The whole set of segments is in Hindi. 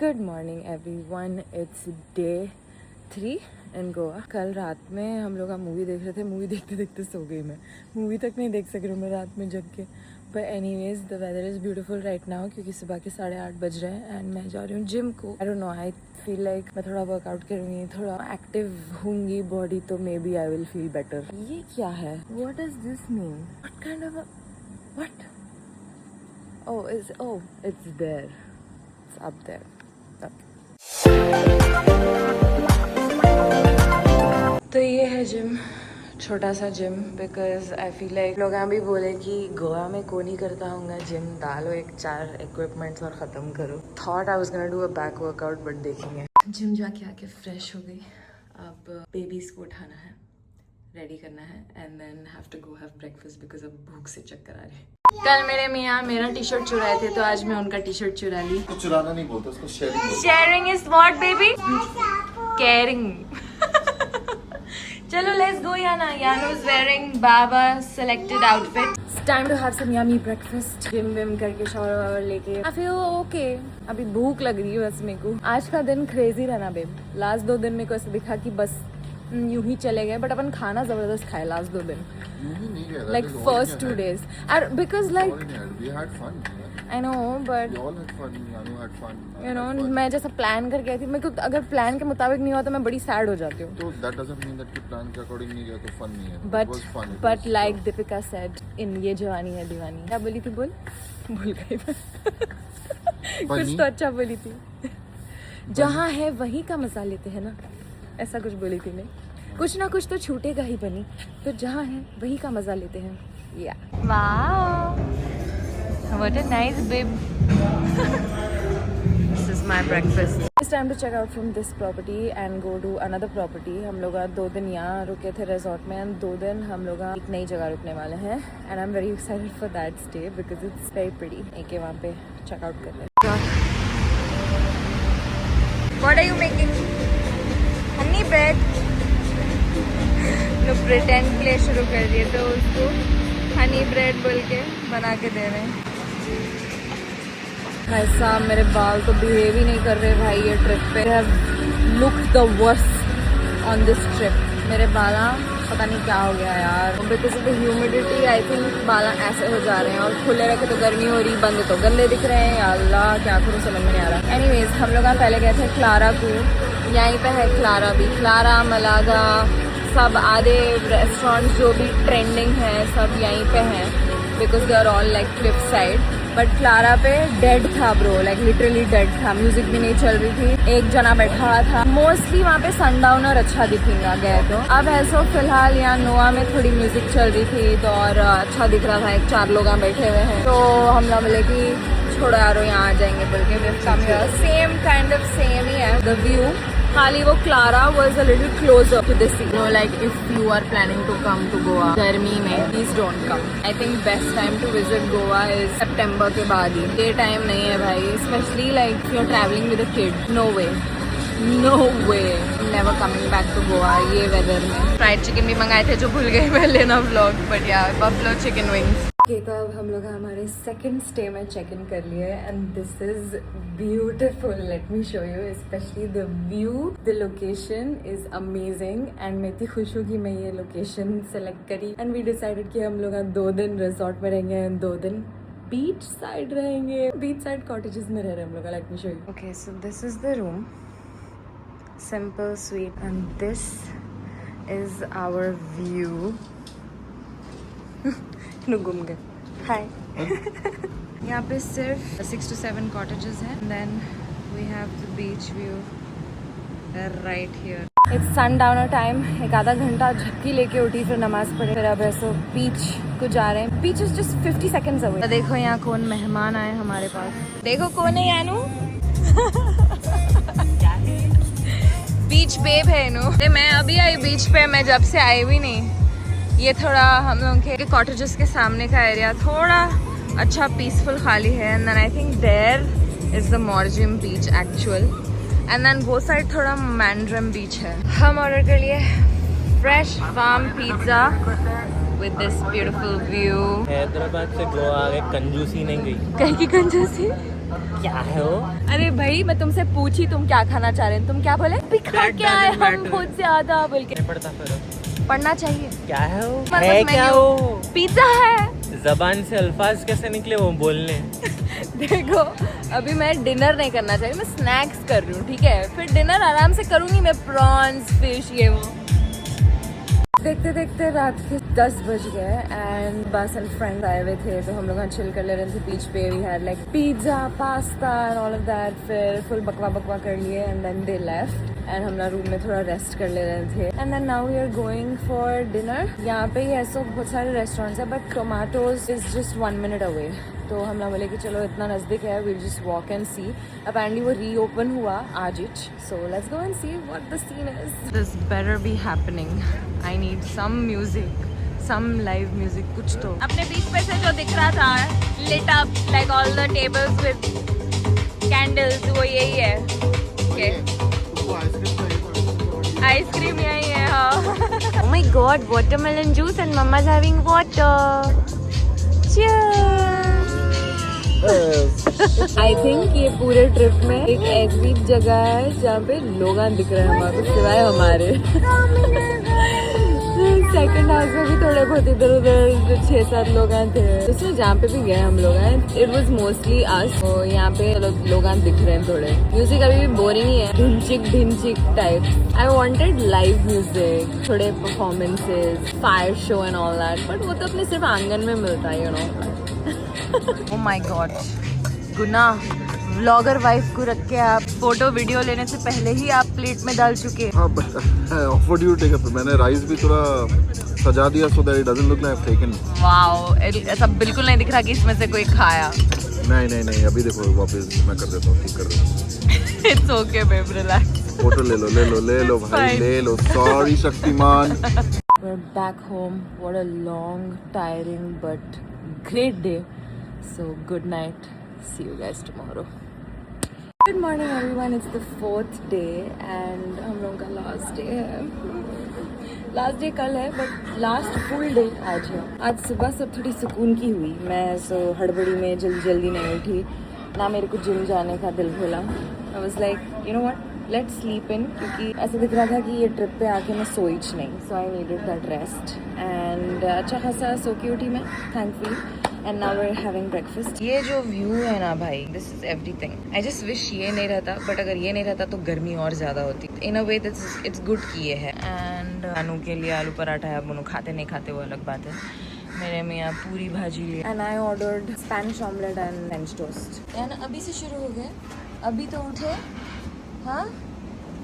Good morning everyone, it's day 3 इन गोवा। कल रात में हम लोग मूवी देख रहे थे। मूवी देखते देखते सो गई मैं। मूवी तक नहीं देख सक रही हूँ मैं रात में जग के। पर anyways the weather is beautiful right now क्योंकि सुबह के 8:30 बज रहे हैं एंड मैं जा रही हूँ जिम को। I don't know, I feel like मैं थोड़ा वर्कआउट करूँगी, थोड़ा एक्टिव होंगी बॉडी, तो maybe I will feel better. ये क्या है? What does this mean? What kind of what? It's there, it's up there. तो ये है जिम, छोटा सा gym, because I feel like लोग भी बोले कि गोवा में कौन ही करता होगा जिम, डालो एक 4 इक्विपमेंट्स और ख़त्म करो। Thought I was gonna do a back workout, but देखेंगे। जिम जाके आके फ्रेश हो गई। अब बेबीज़ को उठाना है, रेडी करना है and then have to go have breakfast because अब भूख से चक्कर आ रहे हैं। कल मेरे मियाँ मेरा टी शर्ट चुराए थे, तो आज मैं उनका टी शर्ट चुरा ली। तो चुराना नहीं बोलते, उसको शेयरिंग बोलते हैं। Sharing is what baby? Caring. चलो let's go Yana. Yano is wearing बाबा selected outfit. It's time to have some yummy breakfast. Gym विम करके शावर वावर लेके आई फील ओके। अभी भूख लग रही है बस मेरे को। आज का दिन क्रेजी रहना बेब। लास्ट 2 दिन मेरे को ऐसा दिखा कि बस यूं ही चले गए, बट अपन खाना जबरदस्त खाए लास्ट 2 दिन, like first 2 days, and because like we had fun. I know, but We all had fun. Yanu had fun. you know, मैं जैसा प्लान करके आई थी, मेरे को अगर प्लान के मुताबिक नहीं हुआ तो मैं बड़ी सैड हो जाती हूँ। तो that doesn't mean that कि प्लान के अकॉर्डिंग नहीं गया तो फन नहीं है। But It was fun. It but was like fun. Deepika said in ये जवानी है दीवानी, क्या बोली थी? भूल गई मैं। कुछ तो अच्छा बोली थी। जहाँ है वहीं का मजा लेते हैं ना, ऐसा कुछ बोली थी नहीं। कुछ ना कुछ तो छूटेगा ही बनी, तो जहाँ है वहीं का मजा लेते हैं। या wow, what a nice babe. This is my breakfast. It's time to check out from this property and go to another property. हम लोग 2 दिन यहाँ रुके थे रिजॉर्ट में एंड 2 दिन हम लोग एक नई जगह रुकने वाले हैं and I am very excited for that stay because it's very pretty. एक वहाँ पे चेकआउट कर रहे हैं। What are you making? Honey bread. तो प्रिटेंड प्ले शुरू कर दिए, तो उसको हनी ब्रेड बोल के बना के दे रहे हैं। भाई साहब मेरे बाल तो बिहेव ही नहीं कर रहे भाई ये ट्रिप पे। Look the worst on this trip. मेरे बाला पता नहीं क्या हो गया यार, because of the humidity I think बाला ऐसे हो जा रहे हैं, और खुले रखे तो गर्मी हो रही, बंद तो गंदे दिख रहे हैं। या अल्लाह क्या करूँ, समझ में नहीं आ रहा। एनीवेज हम लोग पहले गए थे क्लारा को, यहीं पे है क्लारा भी। क्लारा, मलागा, सब आधे रेस्टोरेंट्स जो भी ट्रेंडिंग हैं सब यहीं पे हैं because they are all like cliff side. But Clara पे डेड था ब्रो, लाइक लिटरली डेड था। म्यूजिक भी नहीं चल रही थी, एक जना बैठा हुआ था। मोस्टली वहाँ पे सनडाउनर अच्छा दिखेगा गए तो। अब ऐसा फिलहाल यहाँ नोआ में थोड़ी म्यूजिक चल रही थी तो और अच्छा दिख रहा था। 4 लोग बैठे हुए हैं, तो हम लोग बोले कि छोड़ो यारो यहाँ आ जाएंगे बोल के। सेम काइंड ऑफ सेम ही है द व्यू, खाली वो Clara was a little closer to the sea. So like if you are planning to come to Goa गर्मी में, please don't come. I think best time to visit Goa is September के बाद ही। ये टाइम नहीं है भाई, especially like if you're traveling with a kid. No way, no way, never coming back to Goa ये weather में। फ्राइड चिकन भी मंगाए थे जो भूल गए मैं लेना vlog, but yeah, buffalo chicken wings। तो अब हम लोग हमारे सेकंड स्टे में चेक इन कर लिए and this is beautiful. Late me show you, specially the view, the location is amazing and मैं इतनी खुश हूँ कि मैं ये लोकेशन सेलेक्ट करी एंड वी डिसाइडेड कि हम लोग 2 दिन रिजॉर्ट में रहेंगे एंड 2 दिन बीच साइड रहेंगे। बीच साइड कॉटेजेस में रह रहे हैं हम लोग। Let me show you. Okay, so this is the room, simple sweet, and this is our view. घूम गए। हाय। यहाँ पे सिर्फ 6 to 7 cottages हैं। Then we have the beach view right here. It's sundowner time। एक आधा घंटा झपकी लेके उठी, फिर नमाज पढ़े, फिर अब ऐसे बीच को जा रहे हैं। बीच इज जस्ट 50 seconds away। देखो यहाँ कौन मेहमान आए हमारे पास। देखो कौन है यानू। बीच बेब है इनू। मैं अभी आई बीच पे, मैं जब से आई भी नहीं। ये थोड़ा हम लोगों के कॉटेजेस के सामने का एरिया थोड़ा अच्छा पीसफुल खाली है and then I think there is the Morjim beach actual and then वो साइड थोड़ा मैंड्रम बीच है। हम ऑर्डर कर लिए fresh farm pizza with this beautiful view. Hyderabad से गोवा आ गए, कंजूसी नहीं गई। कहीं की कंजूसी? क्या है वो? अरे भाई मैं तुमसे पूछी तुम क्या खाना चाह रहे हैं, तुम क्या बोले? पिखा That क्या है doesn't हम matter. बहुत ज्यादा बोल के। नहीं पढ़ता फिर पढ़ना चाहिए। क्या है वो? हमारे है पास क्या menu- वो? पिज्जा है। जबान से अल्फाज कैसे निकले वो बोलने? देखो अभी मैं डिनर नहीं करना चाह रही, मैं स्नैक्स कर रही हूँ, ठीक है? फिर डिनर आराम से करूँगी मैं, प्रॉन्स फिश ये वो। देखते देखते रात के 10 बज गए एंड बस एंड फ्रेंड्स आए हुए थे, तो हम लोग यहाँ चिल कर ले रहे थे बीच पे। We had like pizza pasta and all of that. फिर फुल बकवा बकवा कर लिए and then they left and हम लोग रूम में थोड़ा रेस्ट कर ले रहे थे। And then now we are going for dinner. यहाँ पे ही ऐसे बहुत सारे रेस्टोरेंट्स है but tomatoes is just 1 minute away, तो हम लोग बोले कि चलो इतना नज़दीक है, will just walk and see. Apparently वो रीओपन हुआ आज इच, so let's go and see what the scene is. This better be happening. I need some music, some live music, कुछ तो। अपने बीच पे से जो दिख रहा था lit up like all the tables with candles, वो यही है। ओके आइसक्रीम यही है। हाँ। Oh my God, watermelon juice and Mama's having water. Cheers. I think ये पूरे ट्रिप में एक ऐसी जगह है जहाँ पे लोग दिख रहे हैं हमारे सिवाय हमारे। सेकंड हाउस में भी थोड़े बहुत इधर उधर 6-7 लोग थे, उसमें जहाँ पे भी गए हम लोग हैं इट वाज मोस्टली अस। तो यहाँ पे लोग दिख रहे हैं थोड़े। म्यूजिक अभी भी बोरिंग ही है, ढिंचिक type. I wanted live music, थोड़े performances, fire show and all that, but वो तो अपने सिर्फ आंगन में मिलता है, you know. Oh my god, gonna vlogger wife को रख के आप फोटो वीडियो लेने से पहले ही आप प्लेट में डाल चुके। हाँ but offered you take up, मैंने राइस भी थोड़ा सजा दिया so that it doesn't look like taken. Wow, ऐसा बिल्कुल नहीं दिख रहा कि इसमें से कोई खाया। नहीं अभी देखो वापस मैं कर देता हूँ, ठीक कर देता हूँ। It's okay babe, relax. Photo ले लो भाई, Fine. ले लो। Sorry Shaktimaan. We're back home. What a long, tiring but great day. So good night. See you guys tomorrow. Good morning everyone. It's the 4th day and हम लोगों का last day है। लास्ट डे कल है बट लास्ट फुल डे आज है। आज सुबह सब थोड़ी सुकून की हुई। मैं सो हड़बड़ी में जल्दी नहीं उठी, ना मेरे को जिम जाने का दिल भूला। I was like you know what, let's sleep in, क्योंकि ऐसा दिख रहा था कि ये ट्रिप पे आके मैं सोईच नहीं, so I needed that rest. And अच्छा खासा सो के उठी मैं thankfully and now we are having breakfast. ये जो व्यू है ना भाई, this is everything. I just wish ये नहीं रहता, बट अगर ये नहीं रहता तो गर्मी और ज़्यादा होती। इन अ वे इट्स गुड कि ये है। एंड अनु के लिए आलू पराठा है, अब उन्होंने खाते नहीं खाते वो अलग बात है। मेरे मियाँ पूरी भाजी लिए and I ordered Spanish omelette and French toast. And अभी से शुरू हो गए, अभी तो उठे। हाँ,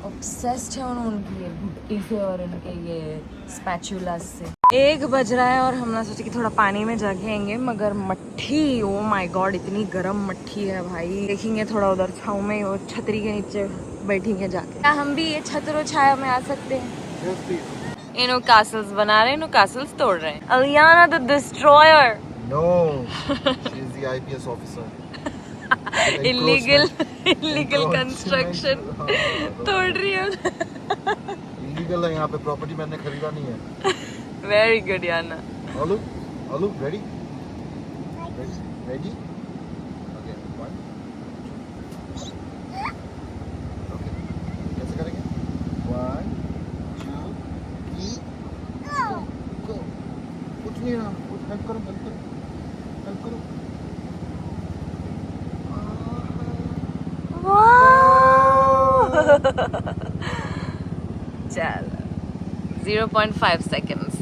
ऑब्सेस्ड है उनकी ये भुट्टी से और इनके ये स्पैचुला से। 1 बज रहा है और हम ना सोचे कि थोड़ा पानी में जागेंगे, मगर मट्ठी, ओ माय गॉड, इतनी गर्म मट्ठी है भाई। देखेंगे थोड़ा उधर छाँव में, वो छतरी के नीचे बैठेंगे जाके। क्या हम भी ये छतरो छाया में आ सकते हैं? इनो कासल्स बना रहे हैं, इनो कासल्स तोड़ रहे हैं। Aliana the destroyer. No, she is the IPS officer. Illegal construction तोड़ रही है। Illegal है यहाँ पे, प्रॉपर्टी मैंने खरीदा नहीं है। वेरी गुड याना। Alu, ready? Ready? Okay, 1, 2. Okay, कैसे करेंगे? 1, 2, 3, go. कुछ नहीं है, कुछ हेल्प करो। चल 0.5 सेकेंड्स।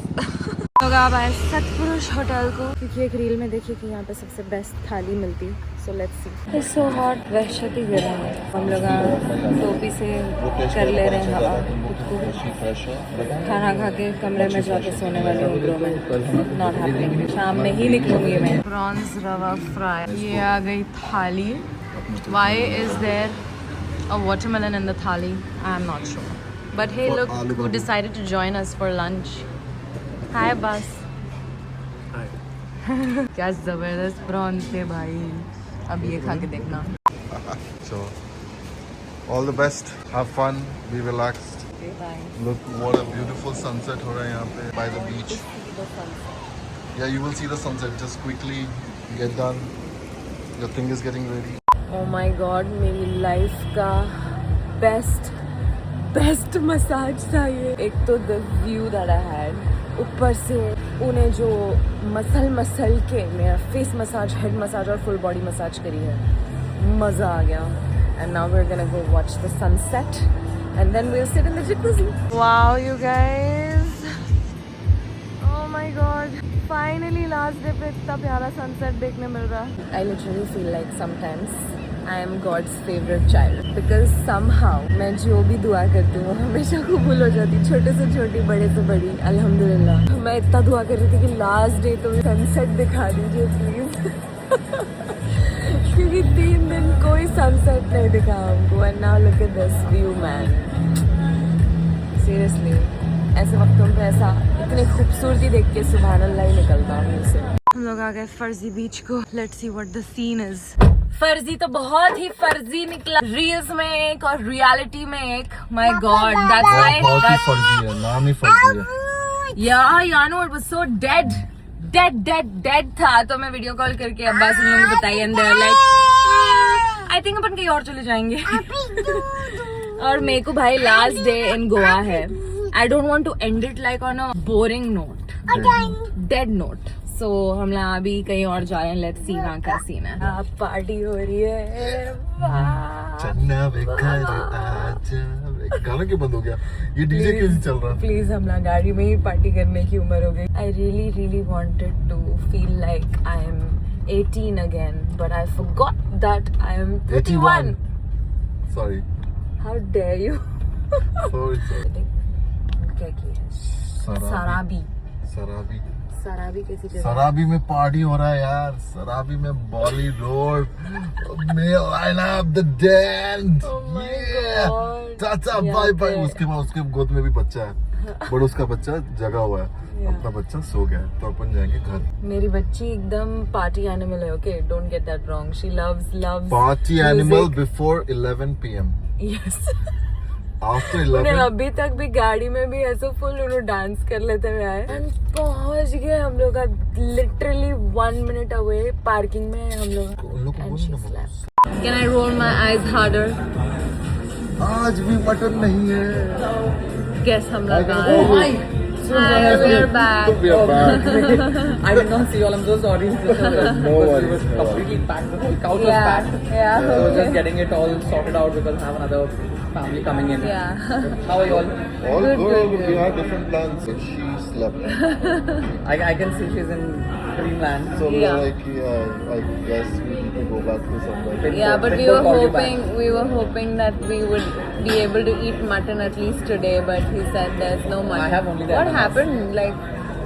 लोग आप आए सतपुरुष होटल को, क्योंकि एक रील में देखिए कि यहाँ पे सबसे बेस्ट थाली मिलती। So let's see. It's so hot, वहशत ही गर्म है। हम लोग टोपी से कर ले रहे हैं हवा। खाना खा के कमरे में जाके सोने वाले हूँ ब्रो में। नॉट हैपनिंग, शाम में ही निकलूंगी मैं। प्रॉन्स रवा फ्राई, ये आ गई थाली। Why is there a watermelon in the thali? I am not sure. But hey, look who decided to join us for lunch. Hi, boss. Hi. क्या जबरदस्त प्रॉन्स थे भाई, अब ये खा के देखना। So, all the best. Have fun. Be relaxed. Bye. Look what a beautiful sunset हो रहा है यहाँ पे by the beach. Yeah, you will see the sunset. Just quickly get done. Your thing is getting ready. Oh my god, मेरी लाइफ का बेस्ट मसाज था ये। एक तो the view that I had, ऊपर से उन्हें जो मसल के मेरा फेस मसाज, हेड मसाज और फुल बॉडी मसाज करी है, मज़ा आ गया। And now we are gonna go watch the sunset and then we will sit in the jacuzzi. Wow you guys, oh my god, finally last day पे इतना प्यारा सनसेट देखने मिल रहा है। I literally feel like sometimes I am God's favorite child because somehow मैं जो भी दुआ करती हूँ हमेशा कबूल हो जाती, छोटे से छोटी, बड़े से बड़ी। अल्हम्दुलिल्लाह मैं इतना दुआ कर रही थी कि लास्ट डे तो सनसेट दिखा दीजिए प्लीज क्योंकि 3 दिन कोई सनसेट नहीं दिखा हमको। And now look at this view man, seriously ऐसे वक्तों पे ऐसा इतनी खूबसूरती देख के सुभान अल्लाह ही निकलता है मुंह से। हम लोग आ गए फर्जी बीच को। Let's see what the scene is. फर्जी तो बहुत ही फर्जी निकला, रील्स में एक और रियलिटी में एक। माय गॉड, दैट्स व्हाई बहुत ही फर्जी है, नाम ही फर्जी है। Yeah no it was so dead था। तो मैं वीडियो कॉल करके अब्बास उन लोगों को बताई and they are like I think अपन कहीं और चले जाएंगे और मेरे को भाई लास्ट डे इन गोवा है। I don't want to end it like on a boring note, dead note. So हम लोग अभी कहीं और जा रहे हैं। लेट्स सी वहाँ का सीन है। पार्टी हो रही है, गाना क्यों बंद हो गया? ये डीजे क्यों नहीं चल रहा? प्लीज हम लोग गाड़ी में ही पार्टी करने की उम्र हो गई। I really wanted to feel like I am 18 again, but I forgot that I am 31. Sorry, how dare you. Sorry. क्या किया? सराबी कैसी जगह? सराबी में पार्टी हो रहा है यार। सराबी में बॉली रोड में लाइन अप द डेंट। चाचा बाय बाय। उसके बाद उसके गोद में भी बच्चा है, बट उसका बच्चा जगा हुआ है, अपना बच्चा सो गया है, तो अपन जाएंगे घर। मेरी बच्ची एकदम पार्टी एनिमल है। Okay, don't get that wrong. She loves party animal before 11 PM। Yes. After उन्हें 11 अभी तक भी गाड़ी में भी ऐसे फुल उन्हें डांस कर लेते हुए आए। एंड पहुंच गए हम लोग लिटरली 1 मिनट अवे पार्किंग में हम लोग। उन लोग को बोलो ना, can I roll my eyes harder? आज भी मटन नहीं है। गेस हम लोग Oh my! Hi, we are back. We are back. I did not see you all. I'm so sorry. No worries, It was no completely packed. The whole couch was Yeah, packed. yeah, So I was okay. just getting it all sorted out because I have another family coming in. Yeah. How are you all? All Good, good. good, We had different plans, and she slept. I can see she's in Dreamland. So we Yeah. were like, yeah, I guess we need to go back to somewhere. Yeah, but we Pinto were called you we were hoping that we would be able to eat mutton at least today, but he said there's no mutton. I have only the What ananas. happened? Like,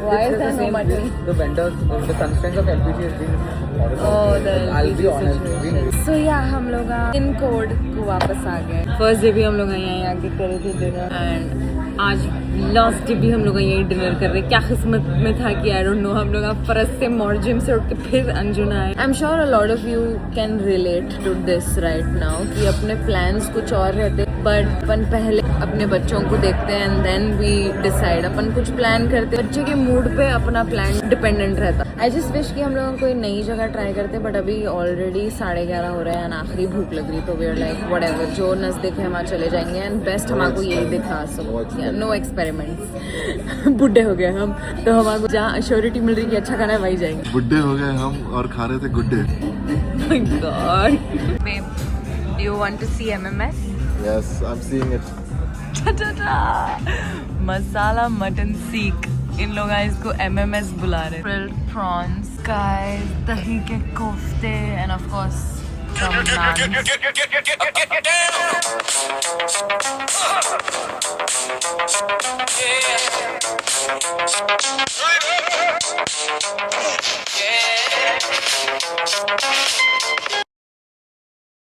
why It's is there the no same- mutton? The vendors, the constraints of LPG has been horrible. Oh, the I'll be LPG honest. situation. So yeah, हम लोग इन कोड को वापस आ गए। फर्स्ट डे भी हम लोग यहाँ आके करे थे डिनर, एंड आज लास्ट डे भी हम लोग यही डिनर कर रहे। क्या किस्मत में था कि आई डोंट नो। हम लोग फरस से मॉर्जिम से उठ के फिर अंजुन आए। I am sure a lot of you can relate to this right now कि अपने प्लान्स कुछ और रहते, बट अपन पहले अपने बच्चों को देखते हैं एंड देन वी डिसाइड। अपन कुछ प्लान करते, बच्चे के मूड पे अपना प्लान डिपेंडेंट रहता। आई जस्ट विश कि हम लोग कोई नई जगह ट्राई करते, बट अभी ऑलरेडी 11:30 हो रहे हैं एंड आखिरी भूख लग रही, तो वी आर लाइक व्हाटएवर, जो नजदीक है वहाँ चले जाएंगे। एंड बेस्ट हमको यही दिखा सब, नो एक्सपेरिमेंट्स। बुढ़े हो गए हम, तो हमारे जहाँ अश्योरिटी मिल रही है कि अच्छा खाना है वही जाएंगे। बुड्ढे हो गए हम और खा रहे थे गुड्डे। My God. Babe, do you want to see MMS? Yes, I'm seeing it. Masala mutton सीख, इन लोग इसको MMS बुला रहे। Grilled prawns, guys, दही के कोफ्ते and of course some naans.